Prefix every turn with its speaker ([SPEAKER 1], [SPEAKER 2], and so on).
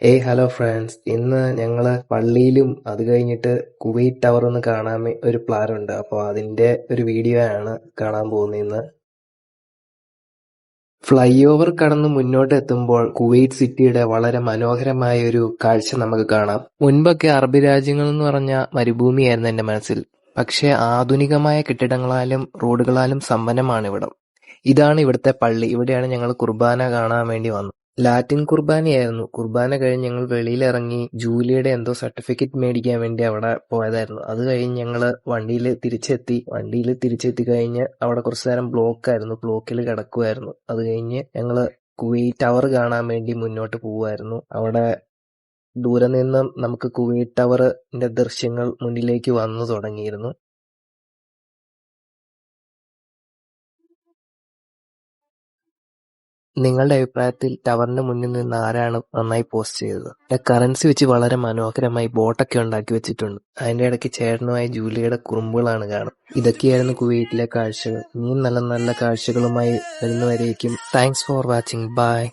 [SPEAKER 1] Hello friends. ഇന്ന് ഞങ്ങള് പള്ളിയിലും അത് കഴിഞ്ഞിട്ട് കുവൈറ്റ് ടവർ ഒന്ന് കാണാൻ ഒരു പ്ലാൻ ഉണ്ട്. അപ്പോൾ അതിന്റെ ഒരു വീഡിയോ ആണ് കാണാൻ പോകുന്നത് ഇന്ന്. ഫ്ലൈ ഓവർ കടന്ന് മുന്നോട്ട് എത്തുമ്പോൾ കുവൈറ്റ് സിറ്റിയുടെ വളരെ മനോഹരമായ ഒരു കാഴ്ച നമുക്ക് കാണാം. മുൻപൊക്കെ അറബ് രാജ്യങ്ങൾ എന്ന് പറഞ്ഞ മരുഭൂമിയായിരുന്നു എന്റെ മനസ്സിൽ. പക്ഷേ ആധുനികമായ കെട്ടിടങ്ങളാലും റോഡുകളാലും സമ്പന്നമാണ് ഇവിടം. ഇതാണ് ഇവിടുത്തെ പള്ളി. ഇവിടെയാണ് ഞങ്ങൾ കുർബാന കാണാൻ വേണ്ടി വന്നത്. ലാറ്റിൻ കുർബാനയായിരുന്നു. കുർബാന കഴിഞ്ഞ് ഞങ്ങൾ വെളിയിലിറങ്ങി ജൂലിയുടെ എന്തോ സർട്ടിഫിക്കറ്റ് മേടിക്കാൻ വേണ്ടി അവിടെ പോയതായിരുന്നു. അത് കഴിഞ്ഞ് ഞങ്ങള് വണ്ടിയിൽ തിരിച്ചെത്തി കഴിഞ്ഞ് അവിടെ കുറച്ചു നേരം ബ്ലോക്കായിരുന്നു. ബ്ലോക്കിൽ കിടക്കുമായിരുന്നു. അത് കഴിഞ്ഞ് ഞങ്ങള് കുവൈറ്റ് ടവർ കാണാൻ വേണ്ടി മുന്നോട്ട് പോവുമായിരുന്നു. അവിടെ ദൂരെ നിന്നും നമുക്ക് കുവൈറ്റ് ടവറിന്റെ ദൃശ്യങ്ങൾ മുന്നിലേക്ക് വന്നു തുടങ്ങിയിരുന്നു. നിങ്ങളുടെ അഭിപ്രായത്തിൽ ടവറിന്റെ മുന്നിൽ നിന്ന് ആരാണ് നന്നായി പോസ്റ്റ് ചെയ്തത്? കറൻസി വെച്ച് വളരെ മനോഹരമായി ബോട്ടൊക്കെ ഉണ്ടാക്കി വെച്ചിട്ടുണ്ട്. അതിന്റെ ഇടയ്ക്ക് ചേട്ടനുമായി ജൂലിയുടെ കുറുമ്പുകളാണ് കാണും. ഇതൊക്കെയായിരുന്നു കുവൈറ്റിലെ കാഴ്ചകൾ. ഇനിയും നല്ല നല്ല കാഴ്ചകളുമായി വരുന്നവരേക്കും താങ്ക്സ് ഫോർ വാച്ചിങ്. ബൈ.